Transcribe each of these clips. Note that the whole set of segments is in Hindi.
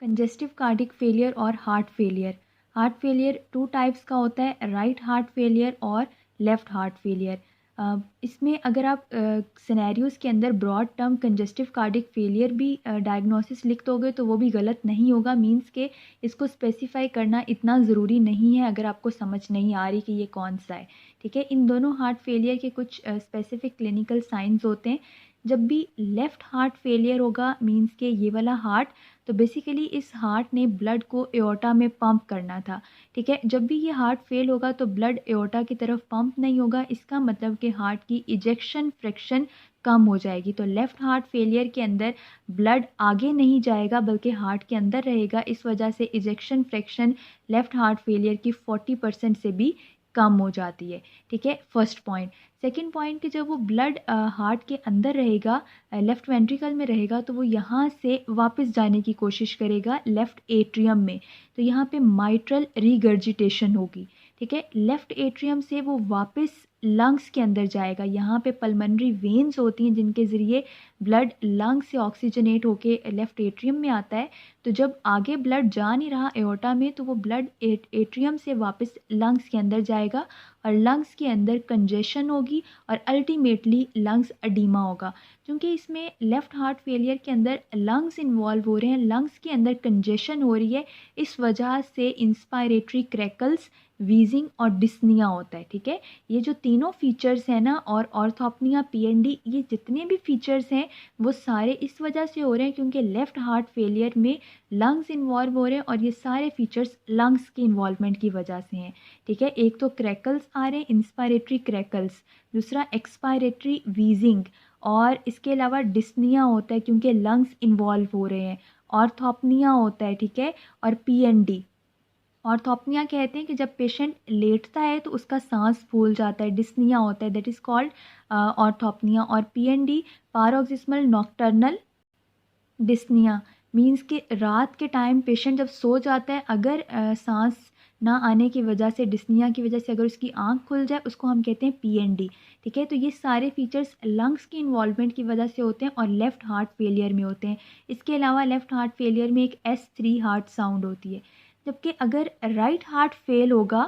कंजेस्टिव कार्डिक फेलियर और heart failure. Heart failure two types का होता है, राइट हार्ट फेलियर और लेफ़्ट हार्ट फेलियर। इसमें अगर आप सिनेरियोज़ के अंदर broad term congestive cardiac failure भी डायग्नोसिस लिख दोगे तो वो भी गलत नहीं होगा। मींस के इसको स्पेसिफाई करना इतना ज़रूरी नहीं है अगर आपको समझ नहीं आ रही कि ये कौन सा है। ठीक है, इन दोनों हार्ट फेलियर के कुछ स्पेसिफिक क्लिनिकल साइंस होते हैं। जब भी लेफ़्ट हार्ट फेलियर होगा, मींस के ये वाला हार्ट, तो बेसिकली इस हार्ट ने ब्लड को एओर्टा में पंप करना था। ठीक है, जब भी ये हार्ट फेल होगा तो ब्लड एओर्टा की तरफ पंप नहीं होगा। इसका मतलब कि हार्ट की इजेक्शन फ्रैक्शन कम हो जाएगी। तो लेफ़्ट हार्ट फेलियर के अंदर ब्लड आगे नहीं जाएगा बल्कि हार्ट के अंदर रहेगा। इस वजह से ejection fraction left heart failure की 40% से भी कम हो जाती है। ठीक है, फर्स्ट पॉइंट। सेकंड पॉइंट कि जब वो ब्लड हार्ट के अंदर रहेगा, लेफ़्ट वेंट्रिकल में रहेगा, तो वो यहाँ से वापस जाने की कोशिश करेगा लेफ़्ट एट्रियम में। तो यहाँ पे माइट्रल रीगर्जिटेशन होगी। ठीक है, लेफ़्ट एट्रियम से वो वापस लंग्स के अंदर जाएगा। यहाँ पे पल्मोनरी वेन्स होती हैं जिनके ज़रिए ब्लड लंग्स से ऑक्सीजनेट होके लेफ़्ट एट्रियम में आता है। तो जब आगे ब्लड जा नहीं रहा एओर्टा में, तो वो ब्लड एट्रियम से वापस लंग्स के अंदर जाएगा और लंग्स के अंदर कंजेशन होगी और अल्टीमेटली लंग्स एडीमा होगा। क्योंकि इसमें लेफ़्ट हार्ट फेलियर के अंदर लंग्स इन्वॉल्व हो रहे हैं, लंग्स के अंदर कंजेशन हो रही है, इस वजह से इंस्पायरेटरी क्रैकल्स, वीजिंग और डिस्निया होता है। ठीक है, ये जो तीनों फीचर्स हैं ना, और ऑर्थोपनिया, पीएनडी, ये जितने भी फीचर्स हैं वो सारे इस वजह से हो रहे हैं क्योंकि लेफ़्ट हार्ट फेलियर में लंग्स इन्वॉल्व हो रहे हैं और ये सारे फीचर्स लंग्स की इन्वॉल्वमेंट की वजह से हैं। ठीक है, एक तो क्रैकल्स आ रहे हैं, इंस्पायरेटरी क्रैकल्स, दूसरा एक्सपायरेटरी वीजिंग, और इसके अलावा डिस्निया होता है क्योंकि लंग्स इन्वॉल्व हो रहे हैं, ऑर्थोपनिया होता है। ठीक है, और पीएनडी। ऑर्थोपनिया कहते हैं कि जब पेशेंट लेटता है तो उसका सांस फूल जाता है, डिस्निया होता है, दैट इज़ कॉल्ड ऑर्थोपनिया। और पीएनडी पारोक्सिस्मल नॉक्टर्नल डिस्निया, मीन्स कि रात के टाइम पेशेंट जब सो जाता है, अगर सांस ना आने की वजह से, डिस्निया की वजह से अगर उसकी आंख खुल जाए, उसको हम कहते हैं पीएनडी। ठीक है, तो ये सारे फीचर्स लंग्स की इन्वॉल्वमेंट की वजह से होते हैं और लेफ़्ट हार्ट फेलियर में होते हैं। इसके अलावा लेफ़्ट हार्ट फेलियर में एक S3 हार्ट साउंड होती है। जबकि अगर राइट हार्ट फेल होगा,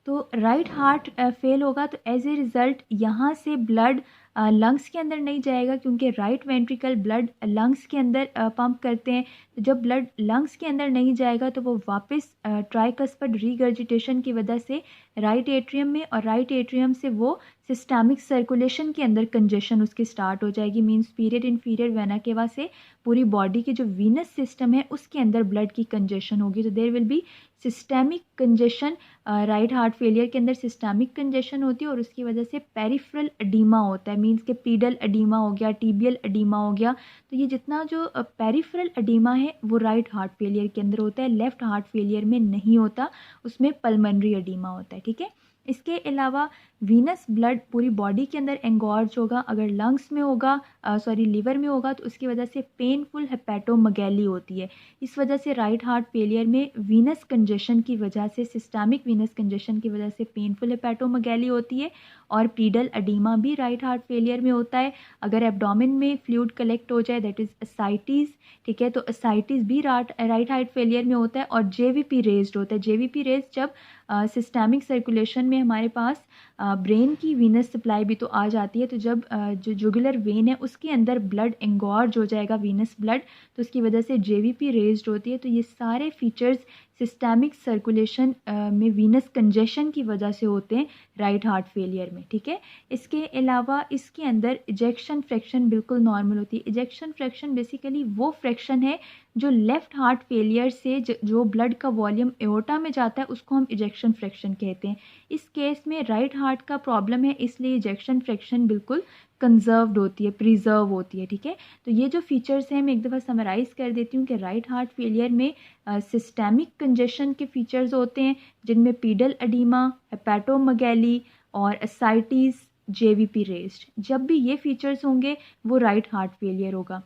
तो राइट हार्ट फेल होगा तो एज ए रिज़ल्ट यहाँ से ब्लड लंग्स के अंदर नहीं जाएगा क्योंकि राइट वेंट्रिकल ब्लड लंग्स के अंदर पंप करते हैं। तो जब ब्लड लंग्स के अंदर नहीं जाएगा तो वो वापस ट्राइकस्पिड रीगर्जिटेशन की वजह से राइट एट्रियम में, और राइट एट्रियम से वो सिस्टमिक सर्कुलेशन के अंदर कंजेशन उसकी स्टार्ट हो जाएगी। Means period inferior vena cava से पूरी बॉडी की जो वीनस सिस्टम है उसके अंदर ब्लड की कंजेशन होगी। तो there will be systemic congestion. Right heart failure के अंदर सिस्टमिक कंजेशन होती है और उसकी वजह से पेरिफेरल एडीमा होता है। मीन्स के पीडल एडीमा हो गया, टीबियल एडीमा हो गया। तो ये जितना जो पेरिफेरल एडीमा है वो राइट हार्ट फेलियर के अंदर होता है, लेफ़्ट हार्ट फेलियर में नहीं होता, उसमें पल्मोनरी एडीमा होता है। ठीक है, इसके अलावा वीनस ब्लड पूरी बॉडी के अंदर एंगॉर्ज होगा। अगर लंग्स में होगा, लीवर में होगा, तो उसकी वजह से पेनफुल हेपेटोमेगैली होती है। इस वजह से राइट हार्ट फेलियर में वीनस कंजेशन की वजह से, सिस्टमिक वीनस कंजेशन की वजह से पेनफुल हेपेटोमेगैली होती है। और पीडल एडीमा भी राइट हार्ट फेलियर में होता है। अगर एब्डोमेन में फ्लूइड कलेक्ट हो जाए, दैट इज़ असाइटिस। ठीक है, तो असाइटिस भी राइट हार्ट फेलियर में होता है। और जेवीपी रेज्ड होता है। जेवीपी रेज जब सिस्टमिक सर्कुलेशन में हमारे पास ब्रेन की वीनस सप्लाई भी तो आ जाती है। तो जब जो जुगुलर वेन है उसके अंदर ब्लड एंगॉर्ज हो जाएगा, वीनस ब्लड, तो उसकी वजह से जेवीपी रेज्ड होती है। तो ये सारे फीचर्स सिस्टमिक सर्कुलेशन में वीनस कंजेशन की वजह से होते हैं राइट हार्ट फेलियर में। ठीक है, इसके अलावा इसके अंदर इजेक्शन फ्रैक्शन बिल्कुल नॉर्मल होती है। इजेक्शन फ्रैक्शन बेसिकली वो फ्रैक्शन है जो लेफ़्ट हार्ट फेलियर से जो ब्लड का वॉल्यूम एओर्टा में जाता है उसको हम इजेक्शन फ्रैक्शन कहते हैं। इस केस में राइट हार्ट का प्रॉब्लम है, इसलिए इजेक्शन फ्रैक्शन बिल्कुल कंजर्व्ड होती है, प्रिजर्व होती है। ठीक है, तो ये जो फीचर्स हैं मैं एक दफ़ा समराइज़ कर देती हूँ कि राइट हार्ट फेलियर में सिस्टमिक कंजेशन के फीचर्स होते हैं जिनमें पीडल एडीमा, हेपेटोमेगैली और असाइटिस, जेवीपी रेज्ड। जब भी ये फीचर्स होंगे वो राइट हार्ट फेलियर होगा।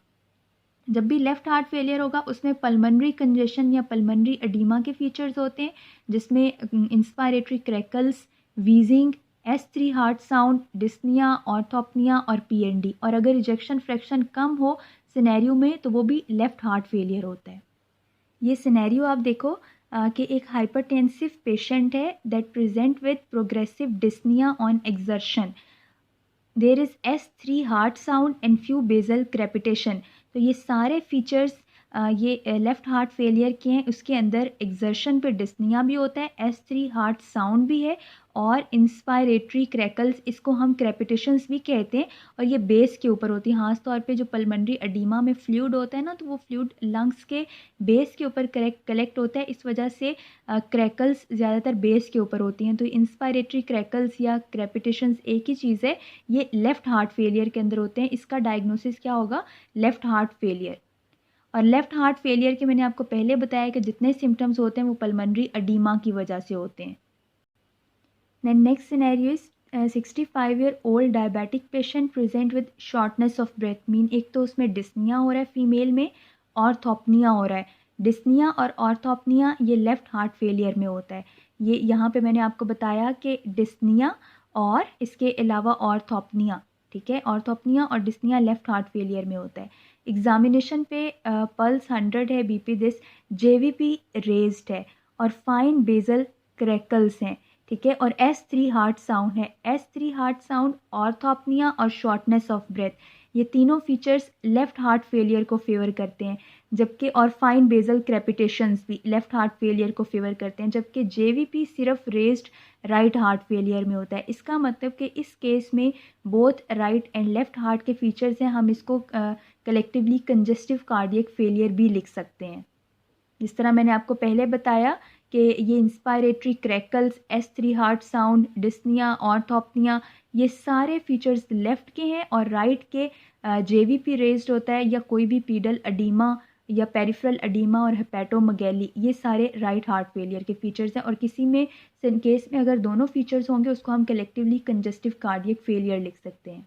जब भी लेफ़्ट हार्ट फेलियर होगा उसमें पल्मोनरी कंजेशन या पल्मोनरी एडीमा के फीचर्स होते हैं जिसमें inspiratory crackles, wheezing, S3 heart sound, dyspnoea, orthopnoea और पीएनडी। और अगर इजेक्शन फ्रैक्शन कम हो सिनेरियो में तो वो भी लेफ़्ट हार्ट फेलियर होता है। ये सिनेरियो आप देखो कि एक हाइपरटेंसिव पेशेंट है that present with progressive dyspnoea on exertion, there is S3 heart sound and few basal crepitation. तो ये सारे फीचर्स ये लेफ़्ट हार्ट फेलियर के हैं। उसके अंदर एक्सर्शन पे डिस्निया भी होता है, S3 हार्ट साउंड भी है और इंस्पायरेटरी क्रैकल्स, इसको हम क्रेपिटेशंस भी कहते हैं, और ये बेस के ऊपर होती है। खास तौर पे जो पल्मोनरी एडिमा में फ्लूइड होता है ना, तो वो फ्लूइड लंग्स के बेस के ऊपर कलेक्ट होता है, इस वजह से क्रैकल्स ज़्यादातर बेस के ऊपर होती हैं। तो इंस्पायरेटरी क्रैकल्स या क्रेपिटेशंस एक ही चीज़ है, ये लेफ़्ट हार्ट फेलियर के अंदर होते हैं। इसका डायग्नोसिस क्या होगा? Left heart failure. और लेफ़्ट हार्ट फेलियर के मैंने आपको पहले बताया कि जितने सिम्टम्स होते हैं वो पल्मोनरी एडिमा की वजह से होते हैं। Then next scenario is 65-year-old diabetic patient present with shortness of breath. Mean एक तो उसमें डिस्निया हो रहा है फीमेल में, ऑर्थोपनिया हो रहा है। डिस्निया और ऑर्थोपनिया ये लेफ़्ट हार्ट फेलियर में होता है। ये यहाँ पे मैंने आपको बताया कि डिस्निया और इसके अलावा ऑर्थोपनिया, ठीक है, ऑर्थोपनिया और डिस्निया लेफ़्ट हार्ट फेलियर में होता है। एग्जामिनेशन पे पल्स 100 है, बीपी दिस, जेवीपी रेज्ड है और फाइन बेजल क्रैकल्स हैं, ठीक है, और S3 हार्ट साउंड है। S3 हार्ट साउंड, ऑर्थोपनिया और शॉर्टनेस ऑफ ब्रेथ, ये तीनों फीचर्स लेफ़्ट हार्ट फेलियर को फेवर करते हैं, जबकि और फाइन बेजल क्रेपिटेशंस भी लेफ़्ट हार्ट फेलियर को फेवर करते हैं, जबकि जेवीपी सिर्फ रेज्ड राइट हार्ट फेलियर में होता है। इसका मतलब कि इस केस में both right and left heart के फीचर्स हैं, हम इसको कलेक्टिवली कंजेस्टिव कार्डियक फेलियर भी लिख सकते हैं। जिस तरह मैंने आपको पहले बताया कि ये inspiratory crackles, S3 heart sound, dyspnoea, orthopnoea, ये सारे फीचर्स लेफ़्ट के हैं, और राइट के जेवीपी रेज्ड होता है, या कोई भी पीडल एडीमा या पेरिफेरल एडीमा और हेपेटोमेगैली, ये सारे राइट हार्ट फेलियर के फीचर्स हैं। और किसी में केस में अगर दोनों फीचर्स होंगे उसको हम कलेक्टिवली कंजेस्टिव कार्डियक फेलियर लिख सकते हैं।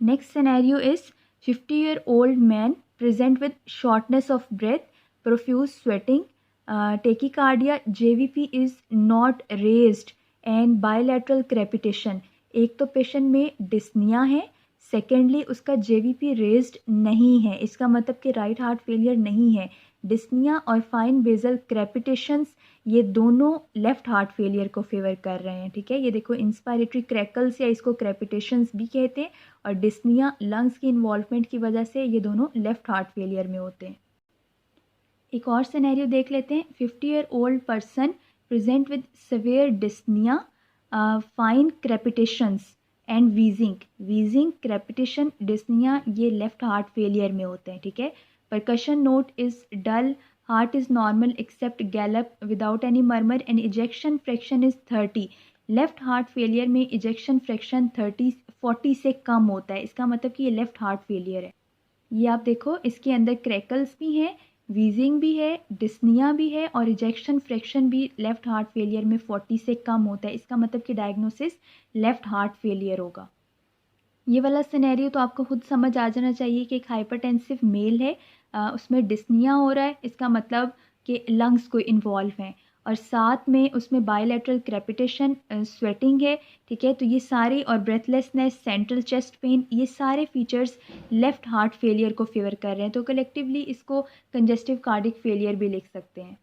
Next scenario is 50-year-old man present with shortness of breath, profuse sweating, tachycardia, JVP is not raised and bilateral crepitation। एक तो पेशेंट में डिस्निया है, सेकेंडली उसका JVP रेज्ड नहीं है, इसका मतलब कि राइट हार्ट फेलियर नहीं है। डिस्निया और फाइन बेजल क्रेपिटेशंस ये दोनों लेफ़्ट हार्ट फेलियर को फेवर कर रहे हैं, ठीक है। ये देखो इंस्पायरेटरी क्रैकल्स या इसको क्रेपिटेशंस भी कहते हैं, और डिस्निया लंग्स की इन्वॉल्वमेंट की वजह से ये दोनों लेफ़्ट हार्ट फेलियर में होते हैं। एक और सिनेरियो देख लेते हैं। 50-year-old person present with severe dyspnoea, fine crepitations and wheezing crepitation, dyspnoea, ये लेफ़्ट हार्ट फेलियर में होते हैं, ठीक है। Percussion note is dull, heart is normal except gallop without any murmur and ejection fraction is 30। Left heart failure में इजेक्शन फ्रैक्शन 40 से कम होता है, इसका मतलब कि ये लेफ़्ट हार्ट फेलियर है। ये आप देखो इसके अंदर क्रैकल्स भी हैं, वीजिंग भी है, डिस्निया भी है, और इजेक्शन फ्रैक्शन भी लेफ़्ट हार्ट फेलियर में 40 से कम होता है, इसका मतलब कि डायग्नोसिस लेफ़्ट हार्ट फेलियर होगा। ये वाला सिनेरियो तो आपको खुद समझ आ जाना चाहिए कि एक हाइपरटेंसिव मेल है, उसमें डिस्निया हो रहा है, इसका मतलब कि लंग्स को इन्वॉल्व हैं, और साथ में उसमें बायलैटरल क्रेपिटेशन, स्वेटिंग है, ठीक है। तो ये सारी, और ब्रेथलेसनेस, सेंट्रल चेस्ट पेन, ये सारे फीचर्स लेफ़्ट हार्ट फेलियर को फेवर कर रहे हैं, तो कलेक्टिवली इसको कंजेस्टिव कार्डिक फेलियर भी लिख सकते हैं।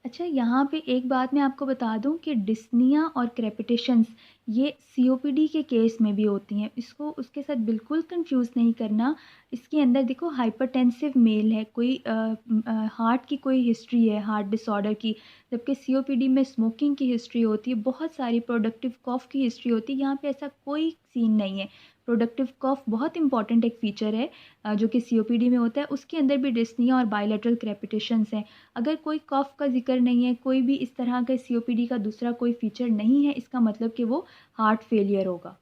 अच्छा, यहाँ पे एक बात मैं आपको बता दूं कि डिस्निया और क्रेपिटेशंस ये COPD के केस में भी होती हैं, इसको उसके साथ बिल्कुल कंफ्यूज नहीं करना। इसके अंदर देखो हाइपरटेंसिव मेल है, कोई हार्ट की कोई हिस्ट्री है, हार्ट डिसऑर्डर की, जबकि COPD में स्मोकिंग की हिस्ट्री होती है, बहुत सारी प्रोडक्टिव कॉफ की हिस्ट्री होती है। यहाँ पे ऐसा कोई सीन नहीं है। प्रोडक्टिव कॉफ बहुत इंपॉर्टेंट एक फीचर है जो कि COPD में होता है, उसके अंदर भी डिस्निया और बायलैटरल क्रेपिटेशंस हैं। अगर कोई कॉफ का जिक्र नहीं है, कोई भी इस तरह का COPD का दूसरा कोई फीचर नहीं है, इसका मतलब कि वो हार्ट फेलियर होगा।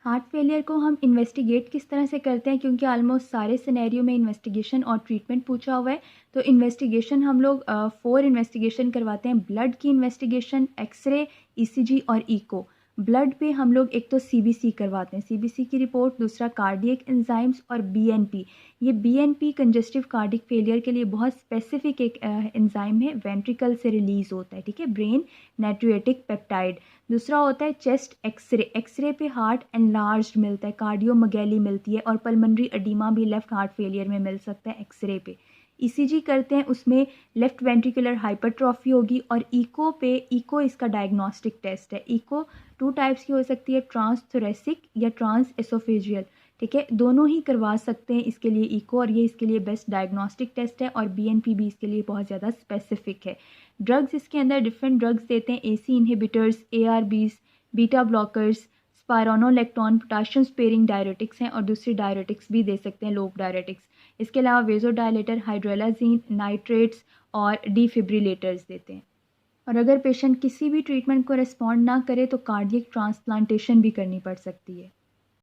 हार्ट फेलियर को हम इन्वेस्टिगेट किस तरह से करते हैं, क्योंकि ऑलमोस्ट सारे सिनेरियो में इन्वेस्टिगेशन और ट्रीटमेंट पूछा हुआ है, तो इन्वेस्टिगेशन हम लोग 4 इन्वेस्टिगेशन करवाते हैं। ब्लड की इन्वेस्टिगेशन, एक्सरे, ECG और इको। ब्लड पे हम लोग एक तो CBC करवाते हैं, CBC की रिपोर्ट, दूसरा कार्डियक एंजाइम्स, और BNP। ये BNP कंजेस्टिव कार्डिक फेलियर के लिए बहुत स्पेसिफिक एक एंजाइम है, वेंट्रिकल से रिलीज होता है, ठीक है, ब्रेन नेट्रियोटिक पेप्टाइड। दूसरा होता है चेस्ट एक्सरे, एक्सरे पे हार्ट एनलार्ज्ड मिलता है, कार्डियोमेगैली मिलती है, और पल्मोनरी एडिमा भी लेफ्ट हार्ट फेलियर में मिल सकता है एक्सरे पे। ईसीजी करते हैं उसमें लेफ़्ट वेंट्रिकुलर हाइपरट्रॉफी होगी, और इको इसका डायग्नोस्टिक टेस्ट है। इको 2 टाइप्स की हो सकती है, ट्रांस थोरेसिक या ट्रांस एसोफेजियल, ठीक है, दोनों ही करवा सकते हैं इसके लिए इको, और ये इसके लिए बेस्ट डायग्नोस्टिक टेस्ट है, और बीएनपी भी इसके लिए बहुत ज़्यादा स्पेसिफिक है। ड्रग्स इसके अंदर डिफरेंट ड्रग्स देते हैं, ACE inhibitors, ARBs, beta blockers, spironolactone, potassium sparing diuretics हैं, और दूसरी डायरेटिक्स भी दे सकते हैं, लोक डायरेटिक्स। इसके अलावा वेजोडायलेटर, हाइड्रोलाजीन, नाइट्रेट्स और डिफिब्रिलेटर्स देते हैं। और अगर पेशेंट किसी भी ट्रीटमेंट को रिस्पॉन्ड ना करे तो कार्डियक ट्रांसप्लांटेशन भी करनी पड़ सकती है।